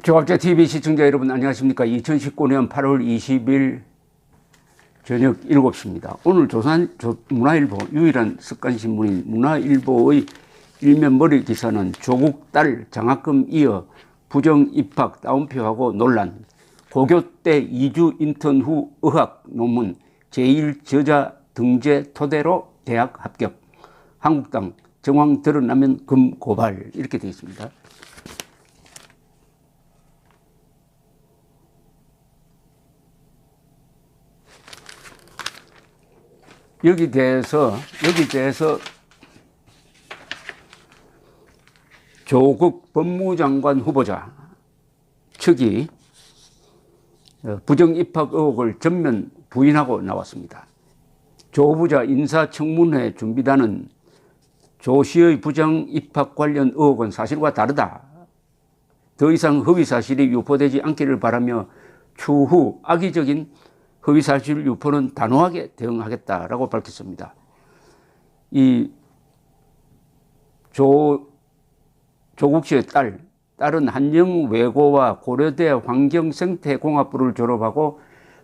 조갑자TV 시청자 여러분 안녕하십니까. 2019년 8월 20일 저녁 7시입니다. 오늘 문화일보 유일한 습관신문인 문화일보의 일면 머리 기사는 조국 딸 장학금 이어 부정입학 따옴표하고 논란, 고교 때 2주 인턴 후 의학 논문 제1저자 등재 토대로 대학 합격, 한국당 정황 드러나면 금 고발, 이렇게 되어 있습니다. 여기 대해서 조국 법무장관 후보자 측이 부정입학 의혹을 전면 부인하고 나왔습니다. 조 후보자 인사청문회 준비단은 조 씨의 부정입학 관련 의혹은 사실과 다르다, 더 이상 허위사실이 유포되지 않기를 바라며 추후 악의적인 허위사실 유포는 단호하게 대응하겠다라고 밝혔습니다. 이 조국 씨의 딸은 한영외고와 고려대 환경생태공학부를 졸업하고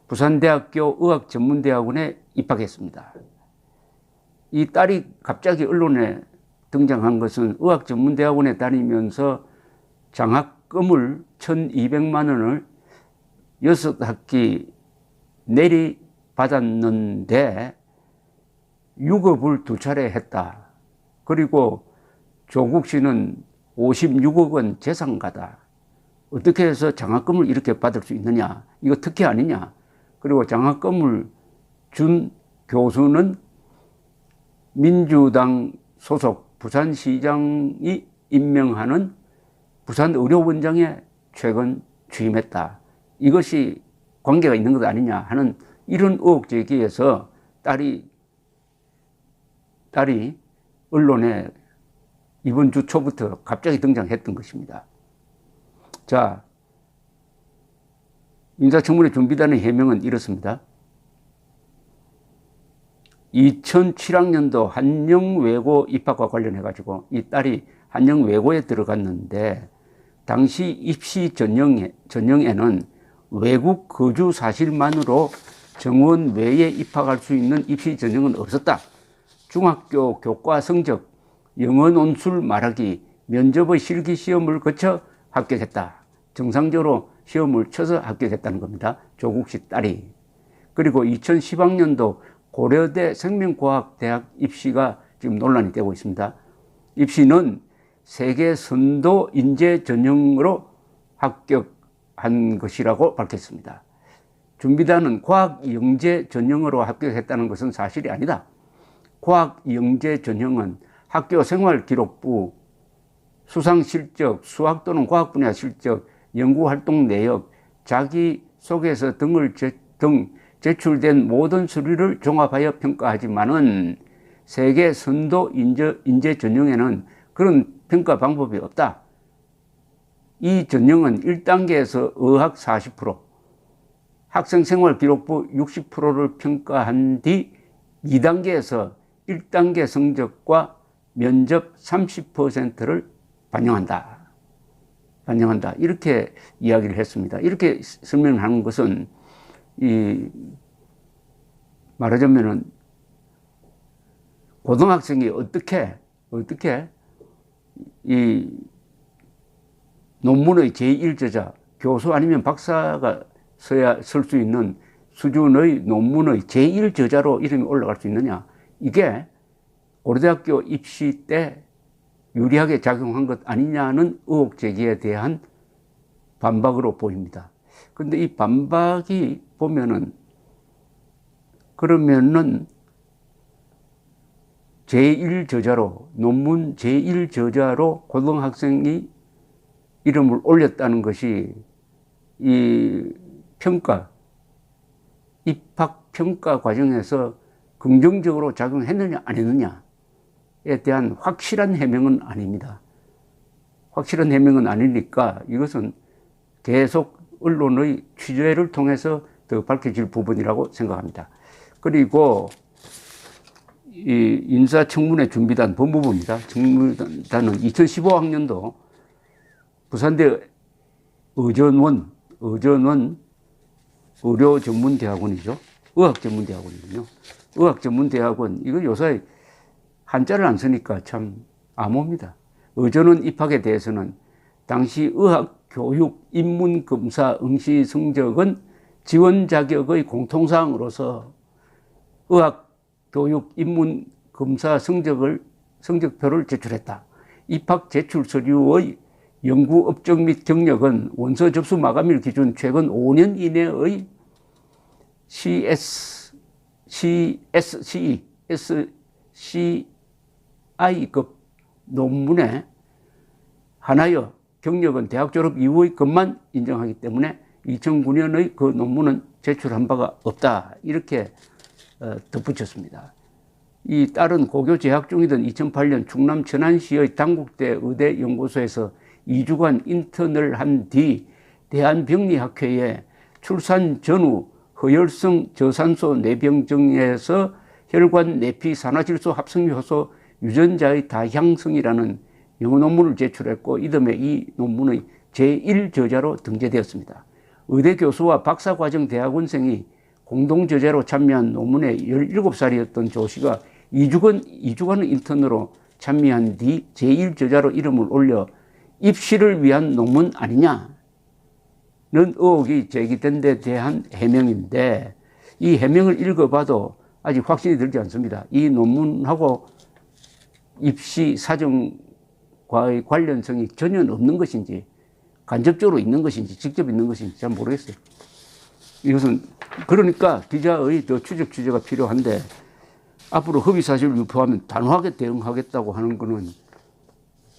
부산대학교 의학전문대학원에 입학했습니다. 이 딸이 갑자기 언론에 등장한 것은 의학전문대학원에 다니면서 장학금을 1,200만 원을 6학기 내리 받았는데 유급을 2차례 했다. 그리고 조국 씨는 56억 원 재산가다. 어떻게 해서 장학금을 이렇게 받을 수 있느냐? 이거 특혜 아니냐? 그리고 장학금을 준 교수는 민주당 소속 부산시장이 임명하는 부산의료원장에 최근 취임했다. 이것이 관계가 있는 것 아니냐 하는 이런 의혹 제기에서 딸이 언론에 이번 주 초부터 갑자기 등장했던 것입니다. 자, 인사청문회 준비단의 해명은 이렇습니다. 2007학년도 한영외고 입학과 관련해 가지고 이 딸이 한영외고에 들어갔는데 당시 입시 전형에는 외국 거주 사실만으로 정원 외에 입학할 수 있는 입시 전형은 없었다. 중학교 교과 성적, 영어 논술 말하기, 면접의 실기 시험을 거쳐 합격했다. 정상적으로 시험을 쳐서 합격했다는 겁니다. 조국 씨 딸이. 그리고 2010학년도 고려대 생명과학대학 입시가 지금 논란이 되고 있습니다. 입시는 세계 선도 인재 전형으로 합격한 것이라고 밝혔습니다. 준비단은 과학영재 전형으로 합격했다는 것은 사실이 아니다. 과학영재 전형은 학교 생활기록부, 수상실적, 수학 또는 과학 분야 실적, 연구활동 내역, 자기소개서 등을 제출된 모든 서류를 종합하여 평가하지만은 세계 선도 인재 전형에는 그런 평가 방법이 없다. 이 전형은 1단계에서 의학 40%, 학생 생활 기록부 60%를 평가한 뒤 2단계에서 1단계 성적과 면접 30%를 반영한다. 이렇게 이야기를 했습니다. 이렇게 설명하는 것은 말하자면은 고등학생이 어떻게 이 논문의 제1저자, 교수 아니면 박사가 쓸 수 있는 수준의 논문의 제1저자로 이름이 올라갈 수 있느냐. 이게 고려대학교 입시 때 유리하게 작용한 것 아니냐는 의혹 제기에 대한 반박으로 보입니다. 그런데 이 반박이 보면은 그러면은 논문 제1저자로 고등학생이 이름을 올렸다는 것이 이 입학 평가 과정에서 긍정적으로 작용했느냐 안 했느냐에 대한 확실한 해명은 아닙니다. 확실한 해명은 아니니까 이것은 계속 언론의 취재를 통해서 더 밝혀질 부분이라고 생각합니다. 그리고 이 인사청문회 준비단 법무부입니다. 청문단은 2015학년도 부산대 의전원 의료전문대학원이죠. 의학전문대학원이군요. 의학전문대학원, 이거 요새 한자를 안 쓰니까 참 암호입니다. 의전원 입학에 대해서는 당시 의학교육 입문검사 응시 성적은 지원 자격의 공통사항으로서 의학교육 입문검사 성적표를 제출했다. 입학 제출 서류의 연구 업적 및 경력은 원서 접수 마감일 기준 최근 5년 이내의 SCI급 논문에 한하여 경력은 대학 졸업 이후의 것만 인정하기 때문에 2009년의 그 논문은 제출한 바가 없다. 이렇게 덧붙였습니다. 이 딸은 고교 재학 중이던 2008년 충남 천안시의 당국대 의대연구소에서 2주간 인턴을 한 뒤 대한병리학회에 출산 전후 허혈성 저산소 뇌병증에서 혈관 내피 산화질소 합성 효소 유전자의 다향성이라는 영어 논문을 제출했고 이듬해 이 논문의 제1저자로 등재되었습니다. 의대 교수와 박사과정 대학원생이 공동저자로 참여한 논문에 17살이었던 조 씨가 2주간 인턴으로 참여한 뒤 제1저자로 이름을 올려 입시를 위한 논문 아니냐는 의혹이 제기된 데 대한 해명인데, 이 해명을 읽어봐도 아직 확신이 들지 않습니다. 이 논문하고 입시 사정과의 관련성이 전혀 없는 것인지, 간접적으로 있는 것인지, 직접 있는 것인지 잘 모르겠어요. 이것은 그러니까 기자의 더 추적 취재가 필요한데, 앞으로 허위사실을 유포하면 단호하게 대응하겠다고 하는 것은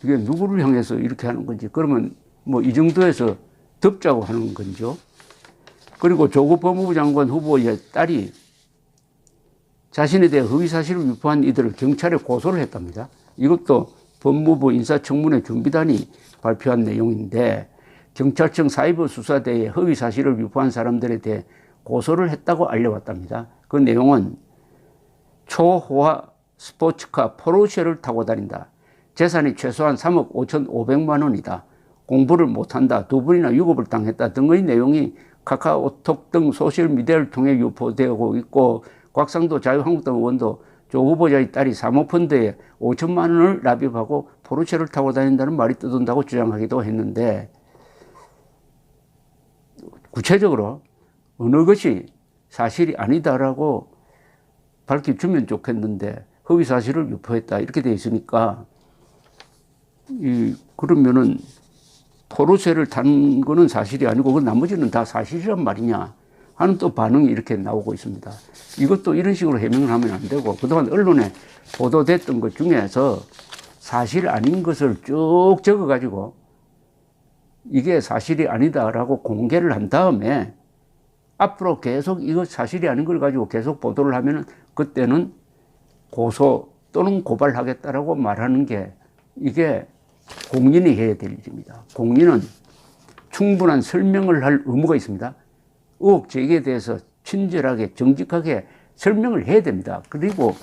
이게 누구를 향해서 이렇게 하는 건지, 그러면 뭐 이 정도에서 덮자고 하는 건죠. 그리고 조국 법무부 장관 후보의 딸이 자신에 대해 허위사실을 유포한 이들을 경찰에 고소를 했답니다. 이것도 법무부 인사청문회 준비단이 발표한 내용인데, 경찰청 사이버수사대에 허위사실을 유포한 사람들에 대해 고소를 했다고 알려왔답니다. 그 내용은 초호화 스포츠카 포르쉐를 타고 다닌다. 재산이 최소한 3억 5,500만 원이다. 공부를 못한다. 2번이나 유급을 당했다 등의 내용이 카카오톡 등 소셜미디어를 통해 유포되고 있고, 곽상도 자유한국당 의원도 조 후보자의 딸이 사모펀드에 5천만 원을 납입하고 포르쉐를 타고 다닌다는 말이 떠돈다고 주장하기도 했는데, 구체적으로 어느 것이 사실이 아니다라고 밝혀주면 좋겠는데 허위사실을 유포했다 이렇게 되어 있으니까, 그러면은 포르쉐를 탄 거는 사실이 아니고 그 나머지는 다 사실이란 말이냐 하는 또 반응이 이렇게 나오고 있습니다. 이것도 이런 식으로 해명을 하면 안 되고, 그동안 언론에 보도됐던 것 중에서 사실 아닌 것을 쭉 적어가지고 이게 사실이 아니다라고 공개를 한 다음에 앞으로 계속 이거 사실이 아닌 걸 가지고 계속 보도를 하면은 그때는 고소 또는 고발하겠다라고 말하는 게, 이게 공인이 해야 될 일입니다. 공인은 충분한 설명을 할 의무가 있습니다. 의혹 제기에 대해서 친절하게 정직하게 설명을 해야 됩니다. 그리고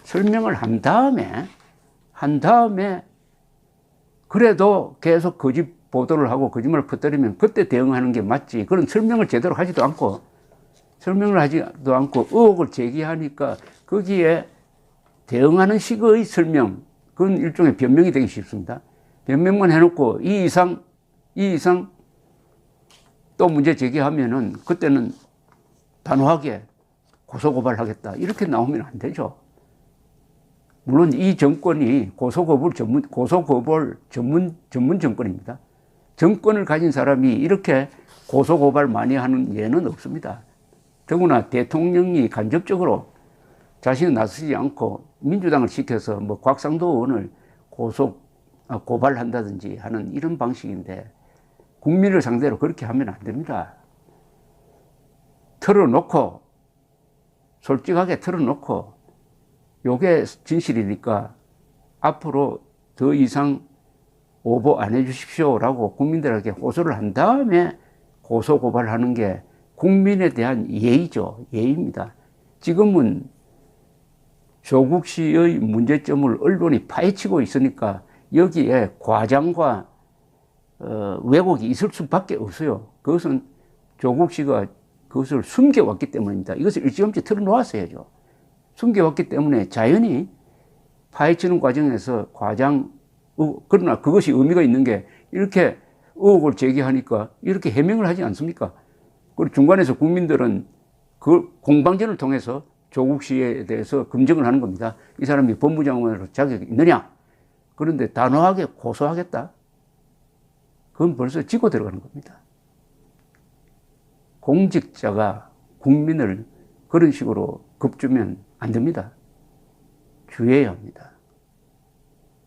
설명을 한 다음에 그래도 계속 거짓 보도를 하고 거짓말을 퍼뜨리면 그때 대응하는 게 맞지. 그런 설명을 제대로 하지도 않고 의혹을 제기하니까 거기에 대응하는 식의 설명, 그건 일종의 변명이 되기 쉽습니다. 변명만 해놓고 이 이상 또 문제 제기하면은 그때는 단호하게 고소고발하겠다 이렇게 나오면 안 되죠. 물론 이 정권이 고소고발 전문 정권입니다. 정권을 가진 사람이 이렇게 고소고발 많이 하는 예는 없습니다. 더구나 대통령이 간접적으로 자신은 나서지 않고 민주당을 시켜서 뭐 곽상도 의원을 고발한다든지 하는 이런 방식인데, 국민을 상대로 그렇게 하면 안 됩니다. 털어놓고, 솔직하게 털어놓고, 요게 진실이니까 앞으로 더 이상 오보 안 해주십시오라고 국민들에게 호소를 한 다음에 고소 고발하는 게 국민에 대한 예의죠. 예의입니다. 지금은 조국 씨의 문제점을 언론이 파헤치고 있으니까 여기에 과장과 왜곡이 있을 수밖에 없어요. 그것은 조국 씨가 그것을 숨겨왔기 때문입니다. 이것을 일찌감치 털어놓았어야죠. 숨겨왔기 때문에 자연히 파헤치는 과정에서 그러나 그것이 의미가 있는 게 이렇게 의혹을 제기하니까 이렇게 해명을 하지 않습니까? 그리고 중간에서 국민들은 그 공방전을 통해서 조국 씨에 대해서 검증을 하는 겁니다. 이 사람이 법무장관으로 자격이 있느냐? 그런데 단호하게 고소하겠다? 그건 벌써 짚고 들어가는 겁니다. 공직자가 국민을 그런 식으로 겁주면 안 됩니다. 주의해야 합니다.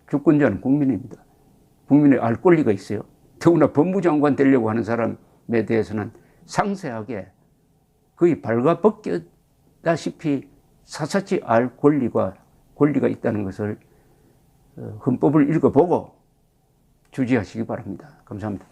주권자는 국민입니다. 국민의 알 권리가 있어요. 더구나 법무장관 되려고 하는 사람에 대해서는 상세하게 거의 발가벗겼다시피 사사치 알 권리가 있다는 것을 헌법을 읽어보고 주지하시기 바랍니다. 감사합니다.